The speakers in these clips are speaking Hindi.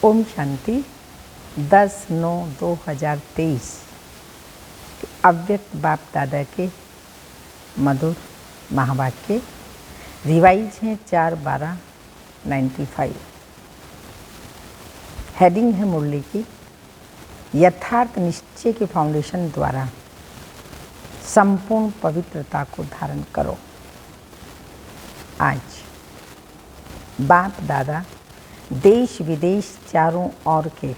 ओम शांति। 10/9/2023 अव्यक्त बाप दादा के मधुर महावाक्य रिवाइज हैं 4/12/95। हेडिंग है मुरली की यथार्थ निश्चय के फाउंडेशन द्वारा संपूर्ण पवित्रता को धारण करो। आज बाप दादा देश विदेश चारों ओर के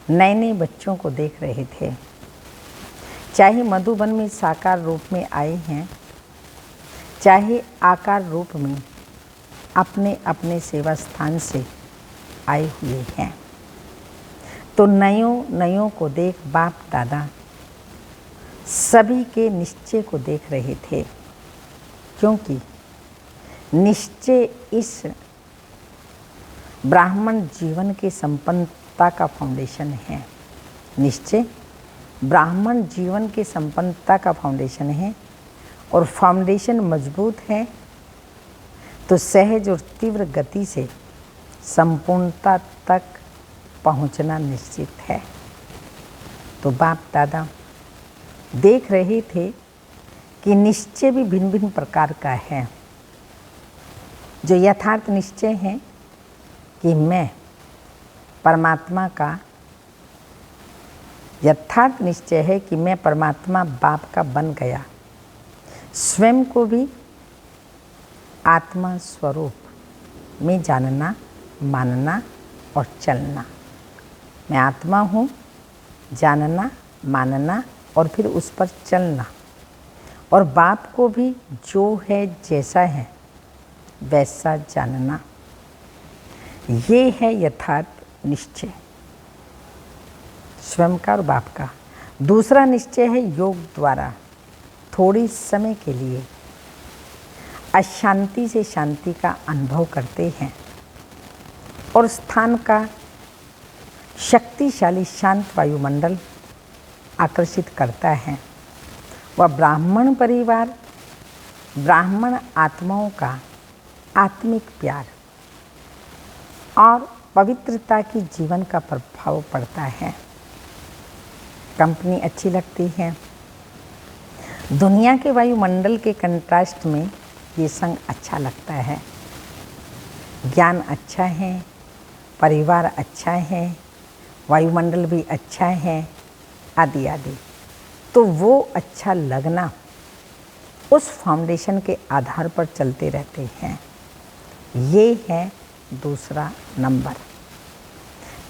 नए नए बच्चों को देख रहे थे, चाहे मधुबन में साकार रूप में आए हैं, चाहे आकार रूप में अपने अपने सेवा स्थान से आए हुए हैं। तो नयों को देख बाप दादा सभी के निश्चय को देख रहे थे, क्योंकि निश्चय इस ब्राह्मण जीवन के संपन्नता का फाउंडेशन है। निश्चय ब्राह्मण जीवन के संपन्नता का फाउंडेशन है, और फाउंडेशन मजबूत है तो सहज और तीव्र गति से संपूर्णता तक पहुंचना निश्चित है। तो बाप दादा देख रहे थे कि निश्चय भी भिन्न भिन्न प्रकार का है। जो यथार्थ निश्चय है कि मैं परमात्मा का, यथार्थ निश्चय है कि मैं परमात्मा बाप का बन गया, स्वयं को भी आत्मा स्वरूप में जानना, मानना और चलना। मैं आत्मा हूँ, जानना, मानना और फिर उस पर चलना, और बाप को भी जो है जैसा है वैसा जानना। ये है यथार्थ निश्चय स्वयं का और बाप का। दूसरा निश्चय है योग द्वारा थोड़ी समय के लिए अशांति से शांति का अनुभव करते हैं, और स्थान का शक्तिशाली शांत वायुमंडल आकर्षित करता है। वह ब्राह्मण परिवार, ब्राह्मण आत्माओं का आत्मिक प्यार और पवित्रता की जीवन का प्रभाव पड़ता है। कंपनी अच्छी लगती है। दुनिया के वायुमंडल के कंट्रास्ट में ये संग अच्छा लगता है। ज्ञान अच्छा है, परिवार अच्छा है, वायुमंडल भी अच्छा है, आदि आदि। तो वो अच्छा लगना उस फाउंडेशन के आधार पर चलते रहते हैं। ये है दूसरा नंबर।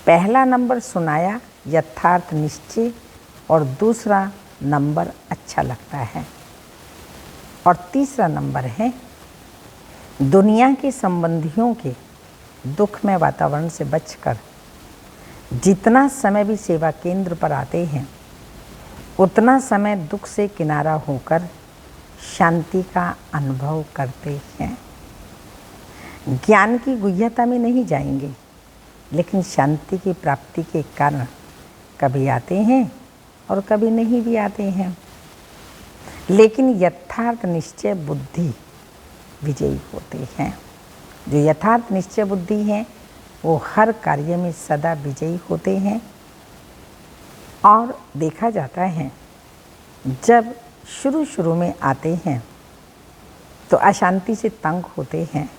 पहला नंबर सुनाया यथार्थ निश्चय, और दूसरा नंबर अच्छा लगता है, और तीसरा नंबर है दुनिया के संबंधियों के दुखमय वातावरण से बचकर जितना समय भी सेवा केंद्र पर आते हैं, उतना समय दुख से किनारा होकर शांति का अनुभव करते हैं। ज्ञान की गुह्यता में नहीं जाएंगे, लेकिन शांति की प्राप्ति के कारण कभी आते हैं और कभी नहीं भी आते हैं। लेकिन यथार्थ निश्चय बुद्धि विजयी होते हैं। जो यथार्थ निश्चय बुद्धि है वो हर कार्य में सदा विजयी होते हैं। और देखा जाता है जब शुरू में आते हैं तो अशांति से तंग होते हैं,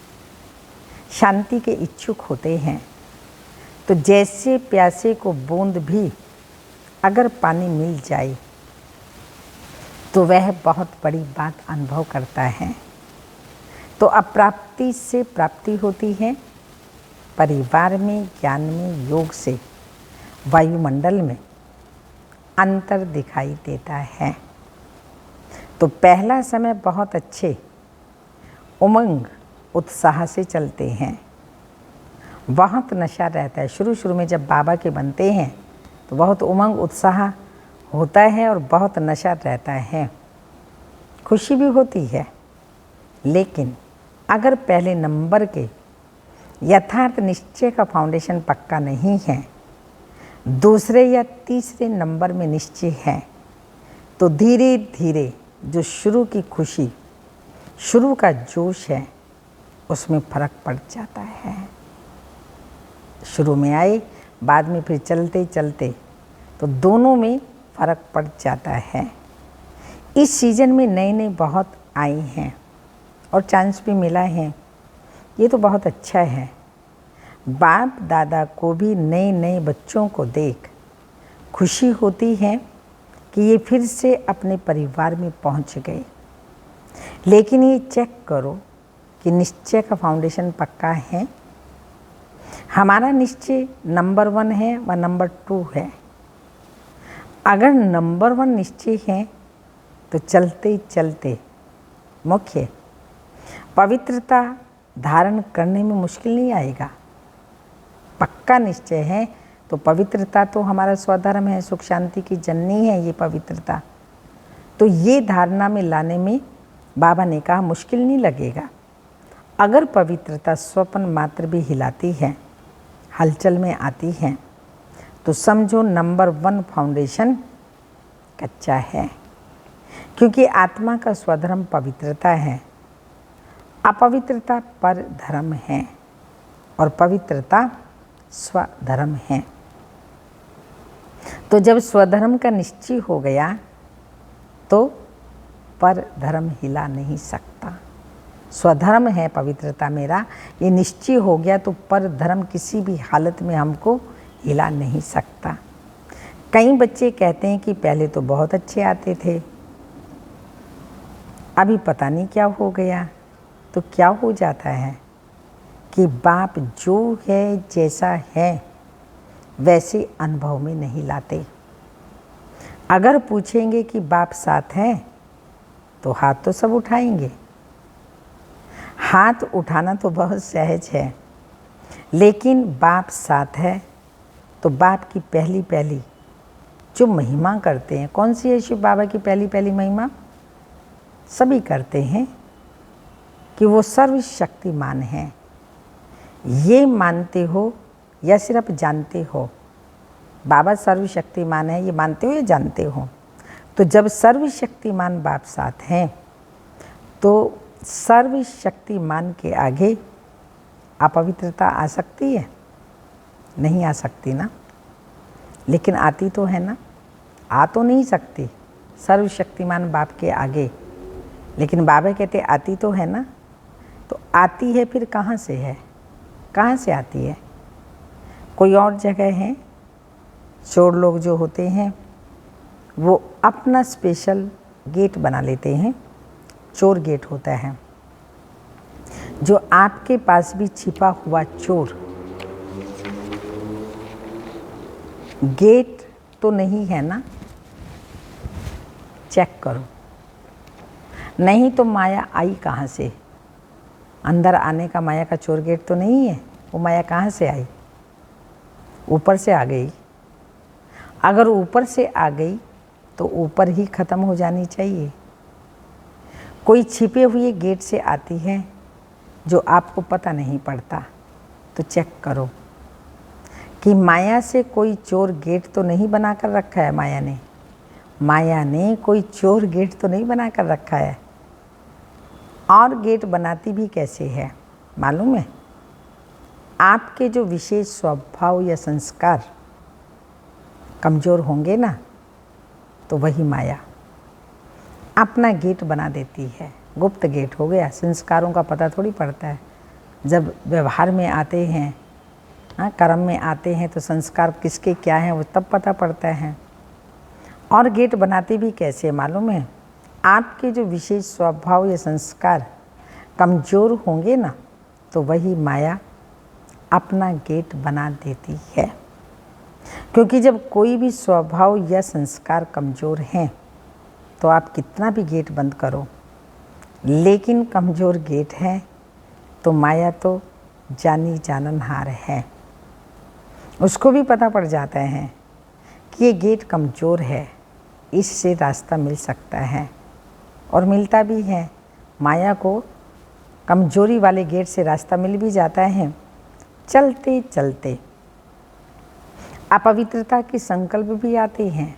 शांति के इच्छुक होते हैं। तो जैसे प्यासे को बूंद भी अगर पानी मिल जाए तो वह बहुत बड़ी बात अनुभव करता है। तो अप्राप्ति से प्राप्ति होती है। परिवार में, ज्ञान में, योग से वायुमंडल में अंतर दिखाई देता है। तो पहला समय बहुत अच्छे उमंग उत्साह से चलते हैं। बहुत नशा रहता है। शुरू में जब बाबा के बनते हैं तो बहुत उमंग उत्साह होता है और बहुत नशा रहता है। खुशी भी होती है। लेकिन अगर पहले नंबर के यथार्थ निश्चय का फाउंडेशन पक्का नहीं है, दूसरे या तीसरे नंबर में निश्चय है, तो धीरे धीरे जो शुरू की खुशी, शुरू का जोश है, उसमें फर्क पड़ जाता है। शुरू में आए, बाद में फिर चलते चलते तो दोनों में फ़र्क पड़ जाता है। इस सीज़न में नए नए बहुत आए हैं और चांस भी मिला है, ये तो बहुत अच्छा है। बाप दादा को भी नए नए बच्चों को देख खुशी होती है कि ये फिर से अपने परिवार में पहुंच गए। लेकिन ये चेक करो कि निश्चय का फाउंडेशन पक्का है। हमारा निश्चय नंबर 1 है व नंबर 2 है। अगर नंबर 1 निश्चय है तो चलते चलते मुख्य पवित्रता धारण करने में मुश्किल नहीं आएगा। पक्का निश्चय है तो पवित्रता तो हमारा स्वधर्म है, सुख शांति की जननी है ये पवित्रता। तो ये धारणा में लाने में बाबा ने कहा मुश्किल नहीं लगेगा। अगर पवित्रता स्वप्न मात्र भी हिलाती है, हलचल में आती है, तो समझो नंबर 1 फाउंडेशन कच्चा है। क्योंकि आत्मा का स्वधर्म पवित्रता है, अपवित्रता पर धर्म है और पवित्रता स्वधर्म है। तो जब स्वधर्म का निश्चय हो गया तो पर धर्म हिला नहीं सकता। स्वधर्म है पवित्रता मेरा, ये निश्चय हो गया तो पर धर्म किसी भी हालत में हमको हिला नहीं सकता। कई बच्चे कहते हैं कि पहले तो बहुत अच्छे आते थे, अभी पता नहीं क्या हो गया। तो क्या हो जाता है कि बाप जो है जैसा है वैसे अनुभव में नहीं लाते। अगर पूछेंगे कि बाप साथ है तो हाथ तो सब उठाएंगे। हाथ उठाना तो बहुत सहज है, लेकिन बाप साथ है तो बाप की पहली पहली जो महिमा करते हैं, कौन सी है शिव बाबा की पहली पहली महिमा? सभी करते हैं कि वो सर्वशक्तिमान हैं। ये मानते हो या सिर्फ जानते हो? बाबा सर्वशक्तिमान है, ये मानते हो या जानते हो? तो जब सर्वशक्तिमान बाप साथ हैं तो सर्वशक्तिमान के आगे अपवित्रता आ सकती है? नहीं आ सकती ना। लेकिन आती तो है ना। आ तो नहीं सकती सर्वशक्तिमान बाप के आगे, लेकिन बाबा कहते आती तो है ना। तो आती है फिर कहाँ से है? कहाँ से आती है? कोई और जगह है। चोर लोग जो होते हैं वो अपना स्पेशल गेट बना लेते हैं, चोर गेट होता है। जो आपके पास भी छिपा हुआ चोर गेट तो नहीं है ना, चेक करो। नहीं तो माया आई कहाँ से? अंदर आने का माया का चोर गेट तो नहीं है। वो माया कहाँ से आई? ऊपर से आ गई। अगर ऊपर से आ गई तो ऊपर ही ख़त्म हो जानी चाहिए। कोई छिपे हुए गेट से आती है जो आपको पता नहीं पड़ता। तो चेक करो कि माया से कोई चोर गेट तो नहीं बना कर रखा है। माया ने कोई चोर गेट तो नहीं बना कर रखा है। और गेट बनाती भी कैसे है मालूम है? आपके जो विशेष स्वभाव या संस्कार कमज़ोर होंगे ना, तो वही माया अपना गेट बना देती है। गुप्त गेट हो गया। संस्कारों का पता थोड़ी पड़ता है। जब व्यवहार में आते हैं, कर्म में आते हैं, तो संस्कार किसके क्या हैं वो तब पता पड़ता है। और गेट बनाते भी कैसे मालूम है? आपके जो विशेष स्वभाव या संस्कार कमज़ोर होंगे ना, तो वही माया अपना गेट बना देती है। क्योंकि जब कोई भी स्वभाव या संस्कार कमज़ोर हैं तो आप कितना भी गेट बंद करो, लेकिन कमज़ोर गेट है तो माया तो जानी जाननहार है। उसको भी पता पड़ जाता है कि ये गेट कमज़ोर है, इससे रास्ता मिल सकता है, और मिलता भी है। माया को कमज़ोरी वाले गेट से रास्ता मिल भी जाता है। चलते चलते अपवित्रता के संकल्प भी आते हैं,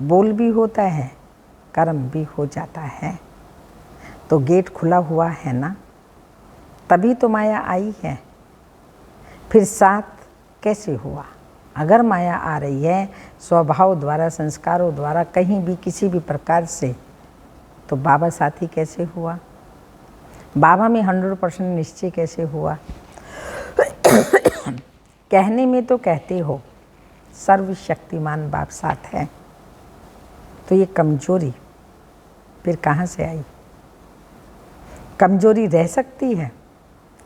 बोल भी होता है, कर्म भी हो जाता है। तो गेट खुला हुआ है ना, तभी तो माया आई है। फिर साथ कैसे हुआ? अगर माया आ रही है स्वभाव द्वारा, संस्कारों द्वारा, कहीं भी किसी भी प्रकार से, तो बाबा साथी कैसे हुआ? बाबा में 100% निश्चय कैसे हुआ? कहने में तो कहते हो सर्वशक्तिमान बाप साथ है, तो ये कमजोरी फिर कहाँ से आई? कमजोरी रह सकती है?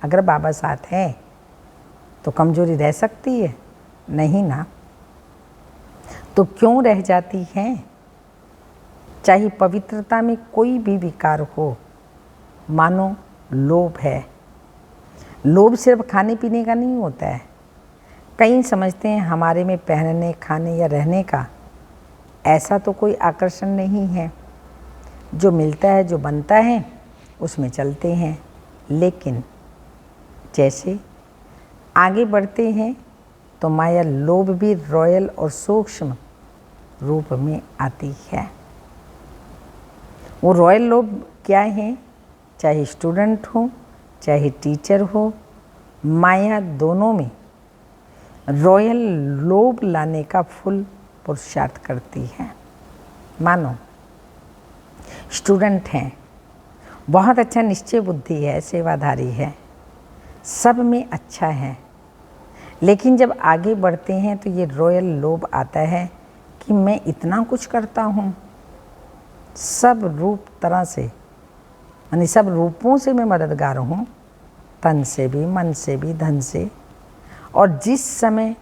अगर बाबा साथ है तो कमजोरी रह सकती है? नहीं ना। तो क्यों रह जाती है? चाहे पवित्रता में कोई भी विकार हो, मानो लोभ है। लोभ सिर्फ खाने पीने का नहीं होता है। कई समझते हैं हमारे में पहनने, खाने या रहने का ऐसा तो कोई आकर्षण नहीं है। जो मिलता है, जो बनता है, उसमें चलते हैं। लेकिन जैसे आगे बढ़ते हैं तो माया लोभ भी रॉयल और सूक्ष्म रूप में आती है। वो रॉयल लोभ क्या है? चाहे स्टूडेंट हो, चाहे टीचर हो, माया दोनों में रॉयल लोभ लाने का फुल पुरुषार्थ करती है। मानो स्टूडेंट हैं, बहुत अच्छा निश्चय बुद्धि है, सेवाधारी है, सब में अच्छा है, लेकिन जब आगे बढ़ते हैं तो ये रॉयल लोभ आता है कि मैं इतना कुछ करता हूँ, सब रूप तरह से, यानी सब रूपों से मैं मददगार हूँ, तन से भी, मन से भी, धन से, और जिस समय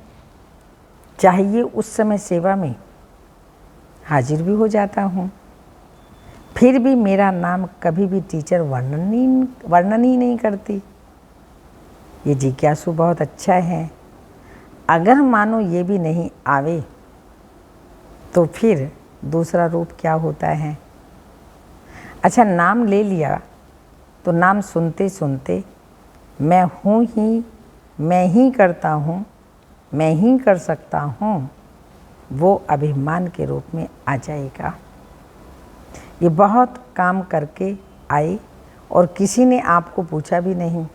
चाहिए उस समय सेवा में हाजिर भी हो जाता हूँ। फिर भी मेरा नाम कभी भी टीचर वर्णन ही नहीं करती। ये जिज्ञासु बहुत अच्छा है। अगर मानो ये भी नहीं आवे तो फिर दूसरा रूप क्या होता है? अच्छा, नाम ले लिया तो नाम सुनते सुनते मैं हूँ ही, मैं ही करता हूँ, मैं ही कर सकता हूँ, वो अभिमान के रूप में आ जाएगा। ये बहुत काम करके आए और किसी ने आपको पूछा भी नहीं,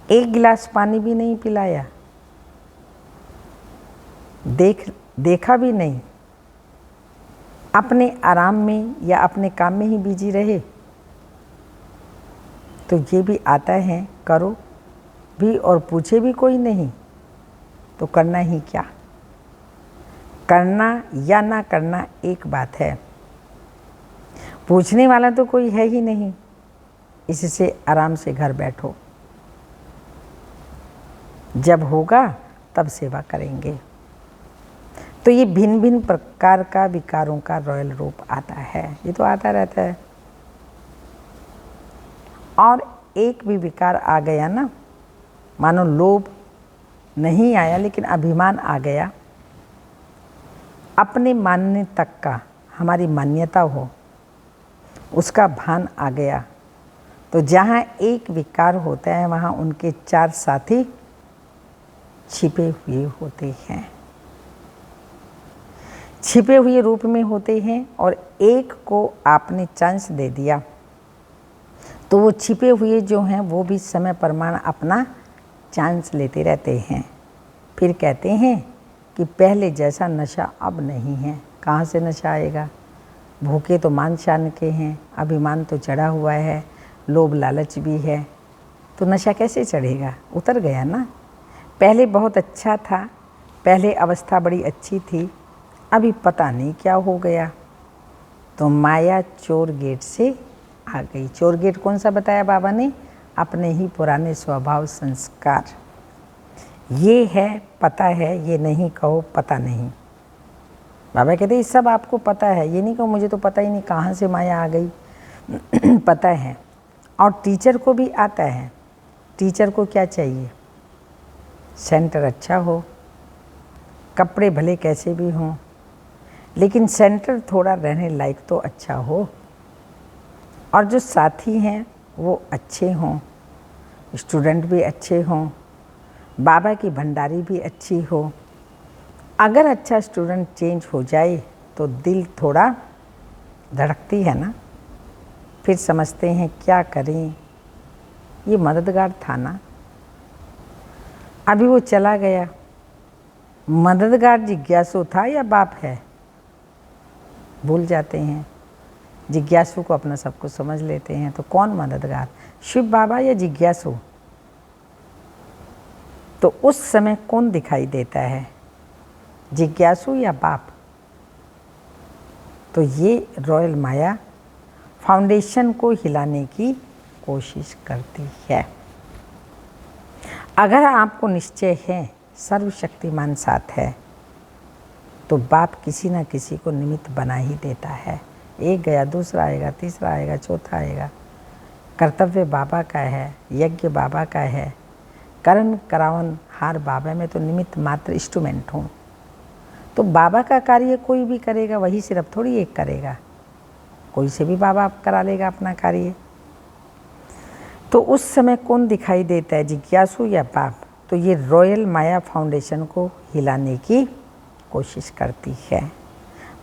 एक गिलास पानी भी नहीं पिलाया, देखा भी नहीं, अपने आराम में या अपने काम में ही बिजी रहे, तो ये भी आता है करो भी और पूछे भी कोई नहीं, तो करना ही क्या? करना या ना करना एक बात है, पूछने वाला तो कोई है ही नहीं, इससे आराम से घर बैठो, जब होगा तब सेवा करेंगे। तो ये भिन्न भिन्न प्रकार का विकारों का रॉयल रूप आता है, ये तो आता रहता है। और एक भी विकार आ गया ना, मानो लोभ नहीं आया लेकिन अभिमान आ गया, अपने मानने तक का हमारी मान्यता हो, उसका भान आ गया, तो जहाँ एक विकार होता है वहाँ उनके 4 साथी छिपे हुए होते हैं, छिपे हुए रूप में होते हैं। और एक को आपने चांस दे दिया तो वो छिपे हुए जो हैं वो भी समय प्रमाण अपना चांस लेते रहते हैं। फिर कहते हैं कि पहले जैसा नशा अब नहीं है। कहाँ से नशा आएगा? भूखे तो मान शान के हैं, अभिमान तो चढ़ा हुआ है, लोभ लालच भी है, तो नशा कैसे चढ़ेगा? उतर गया ना। पहले बहुत अच्छा था, पहले अवस्था बड़ी अच्छी थी, अभी पता नहीं क्या हो गया। तो माया चोर गेट से आ गई। चोर गेट कौन सा बताया बाबा ने? अपने ही पुराने स्वभाव संस्कार। ये है, पता है, ये नहीं कहो पता नहीं। बाबा कहते ये सब आपको पता है, ये नहीं कहो मुझे तो पता ही नहीं कहाँ से माया आ गई। पता है। और टीचर को भी आता है। टीचर को क्या चाहिए? सेंटर अच्छा हो, कपड़े भले कैसे भी हों, लेकिन सेंटर थोड़ा रहने लायक तो अच्छा हो, और जो साथी हैं वो अच्छे हों, स्टूडेंट भी अच्छे हों, बाबा की भंडारी भी अच्छी हो। अगर अच्छा स्टूडेंट चेंज हो जाए तो दिल थोड़ा धड़कती है ना, फिर समझते हैं क्या करें, ये मददगार था ना। अभी वो चला गया, मददगार जिज्ञासु था या बाप है? भूल जाते हैं, जिज्ञासु को अपना सब कुछ समझ लेते हैं। तो कौन मददगार, शिव बाबा या जिज्ञासु? तो उस समय कौन दिखाई देता है, जिज्ञासु या बाप? तो ये रॉयल माया फाउंडेशन को हिलाने की कोशिश करती है। अगर आपको निश्चय है सर्वशक्तिमान साथ है, तो बाप किसी न किसी को निमित्त बना ही देता है। एक गया, दूसरा आएगा, तीसरा आएगा, चौथा आएगा। कर्तव्य बाबा का है, यज्ञ बाबा का है, कर्म करावन हार बाबा में तो निमित्त मात्र इंस्ट्रूमेंट हूँ। तो बाबा का कार्य कोई भी करेगा, वही सिर्फ थोड़ी एक करेगा, कोई से भी बाबा करा लेगा अपना कार्य। तो उस समय कौन दिखाई देता है, जिज्ञासु या बाप? तो ये रॉयल माया फाउंडेशन को हिलाने की कोशिश करती है।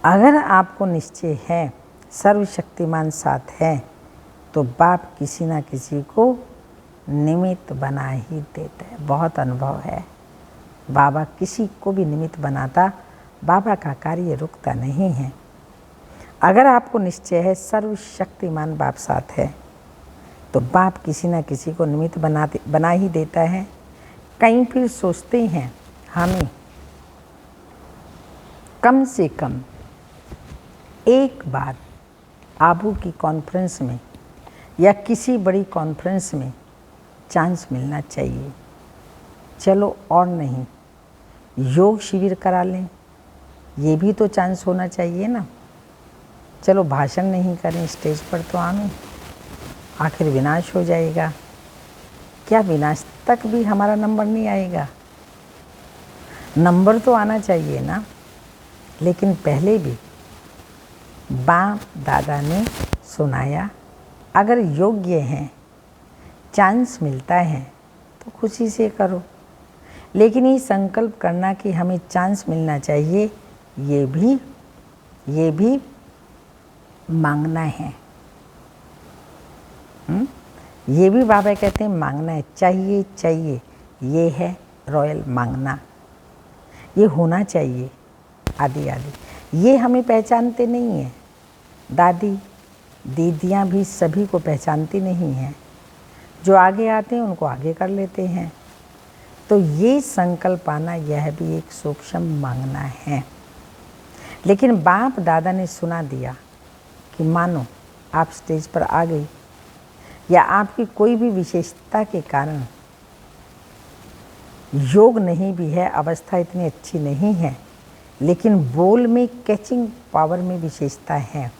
अगर आपको निश्चय है सर्वशक्तिमान साथ है, तो बाप किसी ना किसी को निमित्त बना ही देता है। बहुत अनुभव है, बाबा किसी को भी निमित्त बनाता, बाबा का कार्य रुकता नहीं है। अगर आपको निश्चय है सर्वशक्तिमान बाप साथ है, तो बाप किसी न किसी को निमित्त बना ही देता है। कहीं फिर सोचते हैं हमें कम से कम एक बार आबू की कॉन्फ्रेंस में या किसी बड़ी कॉन्फ्रेंस में चांस मिलना चाहिए। चलो और नहीं, योग शिविर करा लें, ये भी तो चांस होना चाहिए ना। चलो भाषण नहीं करें, स्टेज पर तो आए, आखिर विनाश हो जाएगा। क्या विनाश तक भी हमारा नंबर नहीं आएगा? नंबर तो आना चाहिए ना। लेकिन पहले भी बाप दादा ने सुनाया, अगर योग्य हैं, चांस मिलता है तो खुशी से करो। लेकिन ये संकल्प करना कि हमें चांस मिलना चाहिए, ये भी मांगना है। ये भी बाबा कहते हैं मांगना है, चाहिए चाहिए। ये है रॉयल मांगना, ये होना चाहिए। आदि आदि ये हमें पहचानते नहीं हैं, दादी दीदियाँ भी सभी को पहचानती नहीं हैं। जो आगे आते हैं उनको आगे कर लेते हैं। तो ये संकल्प आना, यह भी एक सूक्ष्म मांगना है। लेकिन बाप दादा ने सुना दिया कि मानो आप स्टेज पर आ गई, या आपकी कोई भी विशेषता के कारण योग नहीं भी है, अवस्था इतनी अच्छी नहीं है, लेकिन बोल में कैचिंग पावर में विशेषता है,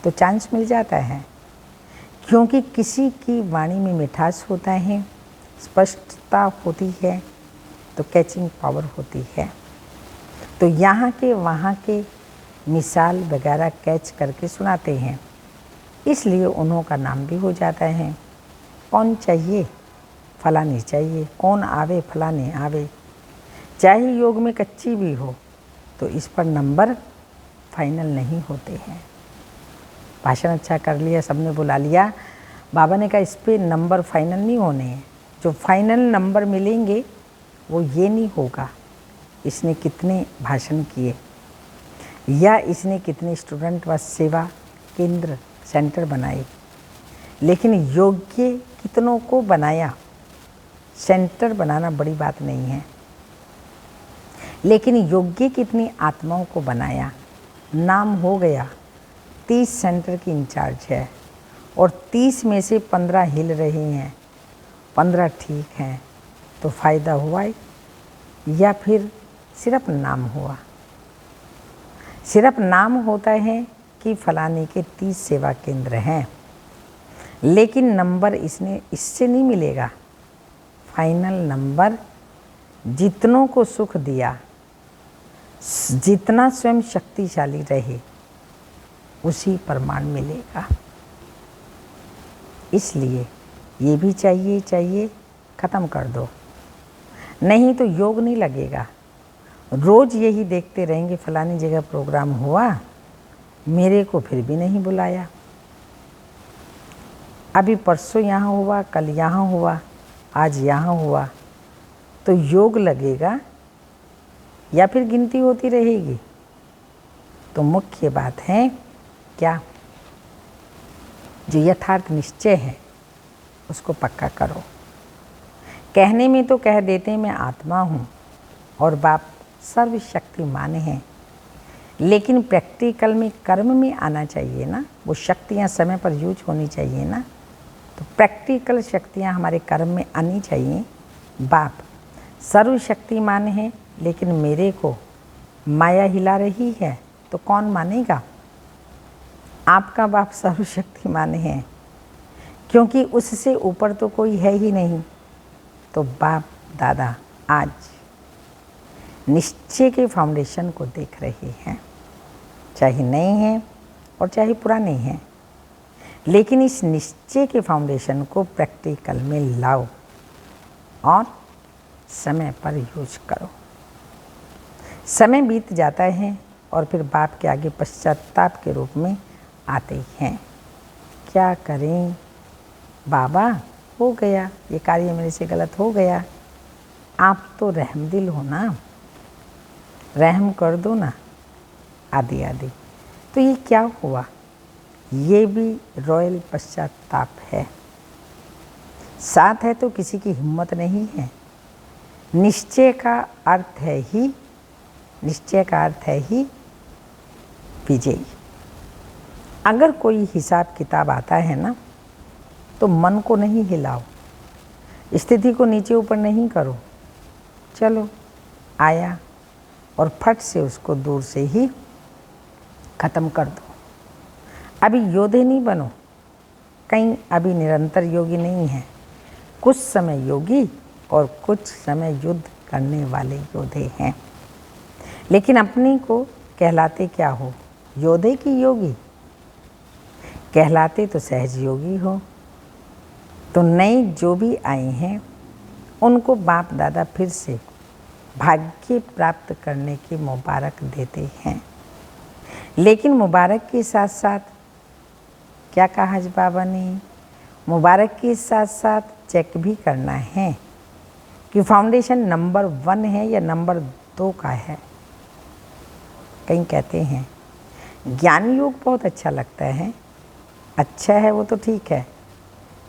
तो चांस मिल जाता है। क्योंकि किसी की वाणी में मिठास होता है, स्पष्टता होती है, तो कैचिंग पावर होती है। तो यहाँ के वहाँ के मिसाल वगैरह कैच करके सुनाते हैं, इसलिए उन्हों का नाम भी हो जाता है। कौन चाहिए, फलानी चाहिए, कौन आवे, फलाने आवे। चाहे योग में कच्ची भी हो, तो इस पर नंबर फाइनल नहीं होते हैं। भाषण अच्छा कर लिया, सबने बुला लिया, बाबा ने कहा इस पर नंबर फाइनल नहीं होने हैं। जो फाइनल नंबर मिलेंगे वो ये नहीं होगा इसने कितने भाषण किए, या इसने कितने स्टूडेंट व सेवा केंद्र सेंटर बनाए, लेकिन योग्य कितनों को बनाया। सेंटर बनाना बड़ी बात नहीं है, लेकिन योग्य कितनी आत्माओं को बनाया। नाम हो गया, 30 सेंटर की इंचार्ज है और 30 में से 15 हिल रही हैं, 15 ठीक हैं, तो फ़ायदा हुआ या फिर सिर्फ नाम हुआ? सिर्फ नाम होता है कि फलाने के 30 सेवा केंद्र हैं, लेकिन नंबर इससे नहीं मिलेगा। फाइनल नंबर जितनों को सुख दिया, जितना स्वयं शक्तिशाली रहे, उसी प्रमाण मिलेगा। इसलिए ये भी चाहिए, ख़त्म कर दो, नहीं तो योग नहीं लगेगा। रोज़ यही देखते रहेंगे, फलानी जगह प्रोग्राम हुआ, मेरे को फिर भी नहीं बुलाया। अभी परसों यहाँ हुआ, कल यहाँ हुआ, आज यहाँ हुआ, तो योग लगेगा या फिर गिनती होती रहेगी? तो मुख्य बात है क्या, जो यथार्थ निश्चय है उसको पक्का करो। कहने में तो कह देते मैं आत्मा हूँ और बाप सर्वशक्तिमान हैं, लेकिन प्रैक्टिकल में कर्म में आना चाहिए ना, वो शक्तियाँ समय पर यूज होनी चाहिए ना। तो प्रैक्टिकल शक्तियाँ हमारे कर्म में आनी चाहिए। बाप सर्वशक्तिमान है, लेकिन मेरे को माया हिला रही है तो कौन मानेगा? आपका बाप सर्वशक्तिमान है, क्योंकि उससे ऊपर तो कोई है ही नहीं। तो बाप दादा आज निश्चय के फाउंडेशन को देख रहे हैं, चाहे नए हैं और चाहे पुराने हैं, लेकिन इस निश्चय के फाउंडेशन को प्रैक्टिकल में लाओ और समय पर यूज करो। समय बीत जाता है और फिर बाप के आगे पश्चाताप के रूप में आते हैं। क्या करें बाबा, हो गया ये कार्य मेरे से गलत हो गया। आप तो रहमदिल हो ना, रहम कर दो ना, आदि आदि। तो ये क्या हुआ? ये भी रॉयल पश्चाताप है। साथ है तो किसी की हिम्मत नहीं है। निश्चय का अर्थ है ही, निश्चय का अर्थ है ही विजयी। अगर कोई हिसाब किताब आता है ना, तो मन को नहीं हिलाओ, स्थिति को नीचे ऊपर नहीं करो। चलो आया और फट से उसको दूर से ही ख़त्म कर दो। अभी योद्धे नहीं बनो, कहीं अभी निरंतर योगी नहीं है। कुछ समय योगी और कुछ समय युद्ध करने वाले योद्धे हैं। लेकिन अपने को कहलाते क्या हो? योद्धे की योगी? कहलाते तो सहज योगी हो। तो नए जो भी आए हैं उनको बाप दादा फिर से भाग्य प्राप्त करने की मुबारक देते हैं। लेकिन मुबारक के साथ साथ क्या कहा हज बाबा ने? मुबारक के साथ साथ चेक भी करना है कि फाउंडेशन नंबर 1 है या नंबर 2 का है। कहीं कहते हैं ज्ञान योग बहुत अच्छा लगता है, अच्छा है वो तो ठीक है,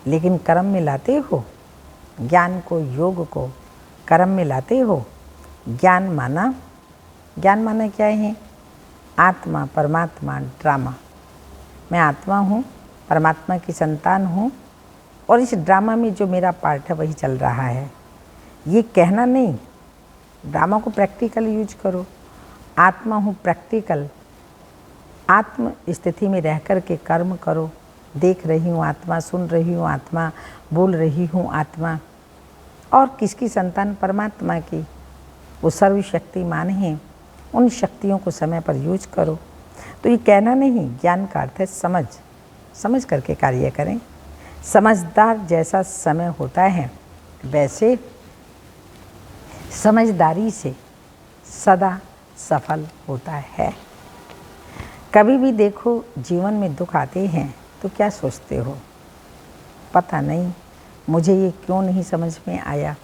लेकिन कर्म में लाते हो ज्ञान को, योग को कर्म में लाते हो। ज्ञान माना क्या है? आत्मा परमात्मा ड्रामा। मैं आत्मा हूँ, परमात्मा की संतान हूँ और इस ड्रामा में जो मेरा पार्ट है वही चल रहा है। ये कहना नहीं, ड्रामा को प्रैक्टिकल यूज करो। आत्मा हूँ प्रैक्टिकल, आत्म स्थिति में रह कर के कर्म करो। देख रही हूँ आत्मा, सुन रही हूँ आत्मा, बोल रही हूँ आत्मा। और किसकी संतान? परमात्मा की। वो सर्वशक्तिमान हैं, उन शक्तियों को समय पर यूज करो। तो ये कहना नहीं, ज्ञान का अर्थ है समझ करके कार्य करें। समझदार जैसा समय होता है वैसे समझदारी से सदा सफल होता है। कभी भी देखो जीवन में दुख आते हैं तो क्या सोचते हो? पता नहीं मुझे ये क्यों नहीं समझ में आया।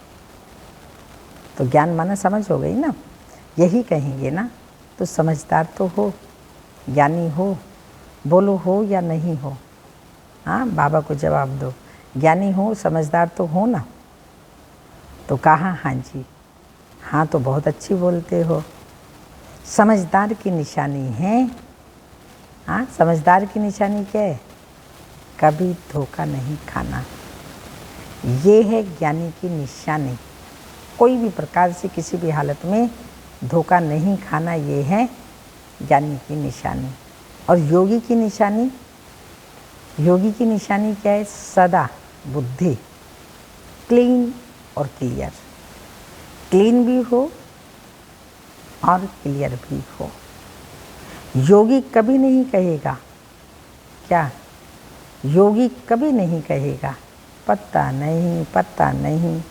तो ज्ञान माना समझ हो गई ना, यही कहेंगे ना। तो समझदार तो हो, ज्ञानी हो, बोलो हो या नहीं हो। हाँ, बाबा को जवाब दो, ज्ञानी हो समझदार तो हो ना। तो कहा हाँ जी, हाँ तो बहुत अच्छी बोलते हो। समझदार की निशानी है, हाँ समझदार की निशानी क्या है? कभी धोखा नहीं खाना। ये है ज्ञानी की निशानी। कोई भी प्रकार से किसी भी हालत में धोखा नहीं खाना, ये है ज्ञानी की निशानी। और योगी की निशानी, योगी की निशानी क्या है? सदा बुद्धि क्लीन और क्लियर, क्लीन भी हो और क्लियर भी हो। योगी कभी नहीं कहेगा, क्या योगी कभी नहीं कहेगा पता नहीं पता नहीं।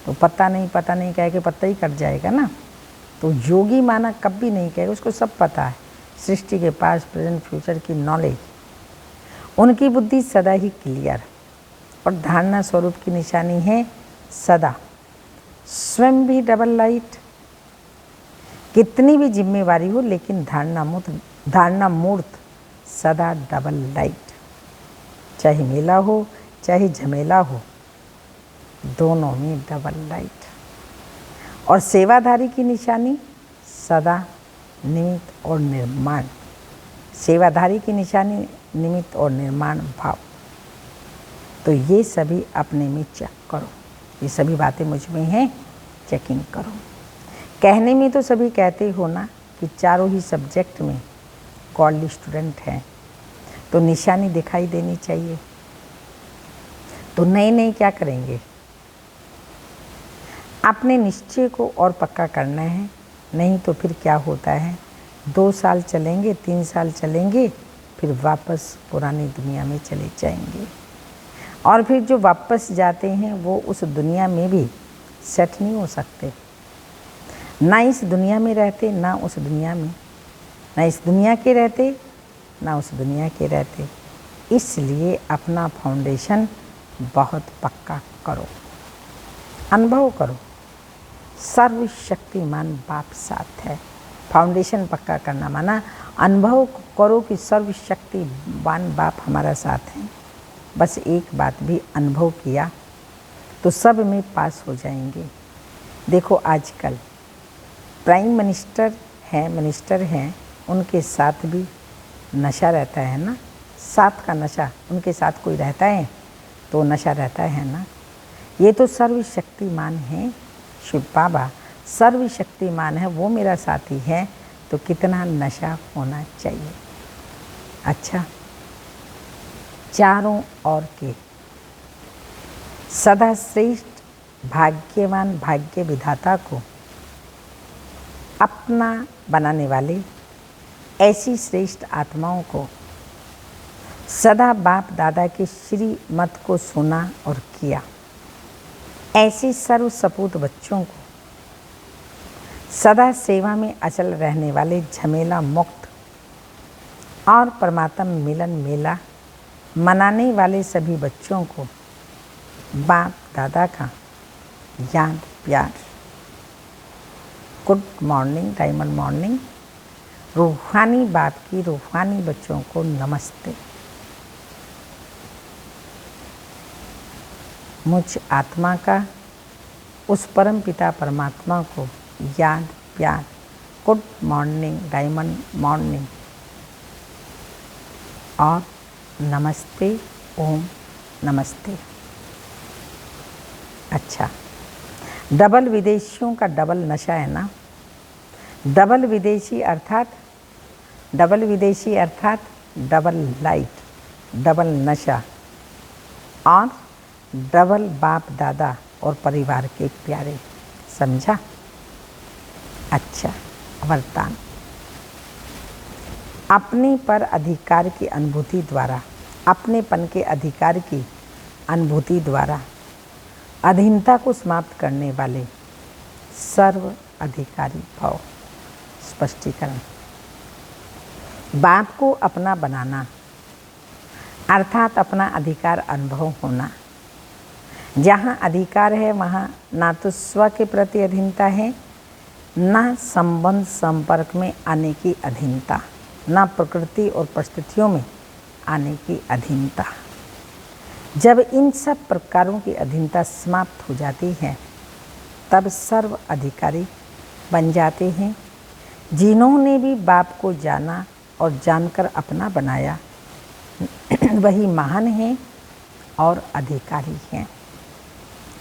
तो पता नहीं कह के पत्ता ही कट जाएगा ना। तो योगी माना कभी नहीं कहेगा, उसको सब पता है, सृष्टि के पास प्रेजेंट फ्यूचर की नॉलेज। उनकी बुद्धि सदा ही क्लियर। और धारणा स्वरूप की निशानी है सदा स्वयं भी डबल लाइट। कितनी भी जिम्मेवारी हो लेकिन धारणा मूर्त सदा डबल लाइट। चाहे मेला हो चाहे झमेला हो, दोनों में डबल लाइट। और सेवाधारी की निशानी सदा निमित्त और निर्माण। सेवाधारी की निशानी निमित्त और निर्माण भाव। तो ये सभी अपने में चेक करो, ये सभी बातें मुझ में हैं, चेकिंग करो। कहने में तो सभी कहते हो ना कि चारों ही सब्जेक्ट में कॉलेज स्टूडेंट हैं, तो निशानी दिखाई देनी चाहिए। तो नए नए क्या करेंगे, अपने निश्चय को और पक्का करना है। नहीं तो फिर क्या होता है, 2 साल चलेंगे, 3 साल चलेंगे, फिर वापस पुरानी दुनिया में चले जाएंगे। और फिर जो वापस जाते हैं वो उस दुनिया में भी सेट नहीं हो सकते। ना इस दुनिया में रहते, ना उस दुनिया में, ना इस दुनिया के रहते, ना उस दुनिया के रहते। इसलिए अपना फाउंडेशन बहुत पक्का करो, अनुभव करो, सर्वशक्तिमान बाप साथ है। फाउंडेशन पक्का करना माना अनुभव करो कि सर्वशक्तिमान बाप हमारा साथ है। बस एक बात भी अनुभव किया तो सब में पास हो जाएंगे। देखो आजकल प्राइम मिनिस्टर हैं, उनके साथ भी नशा रहता है ना। साथ का नशा, उनके साथ कोई रहता है तो नशा रहता है ना। ये तो सर्वशक्तिमान है, शिव बाबा सर्वशक्तिमान है, वो मेरा साथी है, तो कितना नशा होना चाहिए। अच्छा, चारों ओर के सदा श्रेष्ठ भाग्यवान भाग्य विधाता को अपना बनाने वाले ऐसी श्रेष्ठ आत्माओं को सदा बाप दादा के श्रीमत को सुना और किया। ऐसे सर्व सपूत बच्चों को सदा सेवा में अचल रहने वाले झमेला मुक्त और परमात्मा मिलन मेला मनाने वाले सभी बच्चों को बाप दादा का याद प्यार। Good morning, diamond morning. रूहानी बाप की रूहानी बच्चों को नमस्ते। मुझ आत्मा का उस परम पिता परमात्मा को याद प्यार। गुड मॉर्निंग, डायमंड मॉर्निंग और नमस्ते, ओम नमस्ते। अच्छा, डबल विदेशियों का डबल नशा है ना। डबल विदेशी अर्थात डबल लाइट, डबल नशा और डबल बाप दादा और परिवार के प्यारे। समझा? अच्छा, वरदान। अपने पर अधिकार की अनुभूति द्वारा, अपनेपन के अधिकार की अनुभूति द्वारा अधीनता को समाप्त करने वाले सर्व अधिकारी भव। स्पष्टीकरण। बाप को अपना बनाना अर्थात अपना अधिकार अनुभव होना। जहाँ अधिकार है वहाँ ना तो स्व के प्रति अधीनता है, ना संबंध संपर्क में आने की अधीनता, ना प्रकृति और परिस्थितियों में आने की अधीनता। जब इन सब प्रकारों की अधीनता समाप्त हो जाती है तब सर्व अधिकारी बन जाते हैं। जिन्होंने भी बाप को जाना और जानकर अपना बनाया वही महान हैं और अधिकारी हैं।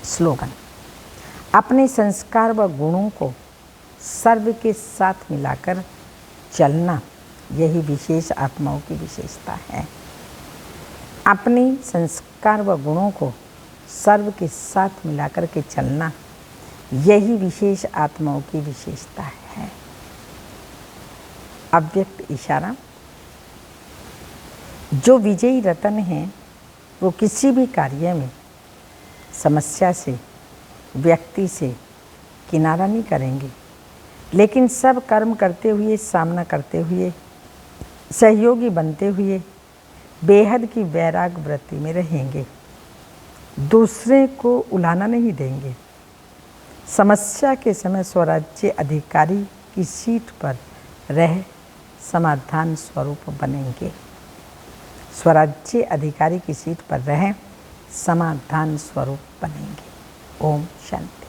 स्लोगन। अपने संस्कार व गुणों को सर्व के साथ मिलाकर चलना, यही विशेष आत्माओं की विशेषता है। अपने संस्कार व गुणों को सर्व के साथ मिलाकर के चलना, यही विशेष आत्माओं की विशेषता है। अव्यक्त इशारा। जो विजयी रतन हैं वो किसी भी कार्य में समस्या से, व्यक्ति से किनारा नहीं करेंगे, लेकिन सब कर्म करते हुए, सामना करते हुए, सहयोगी बनते हुए बेहद की वैराग वृत्ति में रहेंगे। दूसरे को उलाना नहीं देंगे, समस्या के समय स्वराज्य अधिकारी की सीट पर रह समाधान स्वरूप बनेंगे। स्वराज्य अधिकारी की सीट पर रह समाधान स्वरूप बनेंगे। ओम शांति।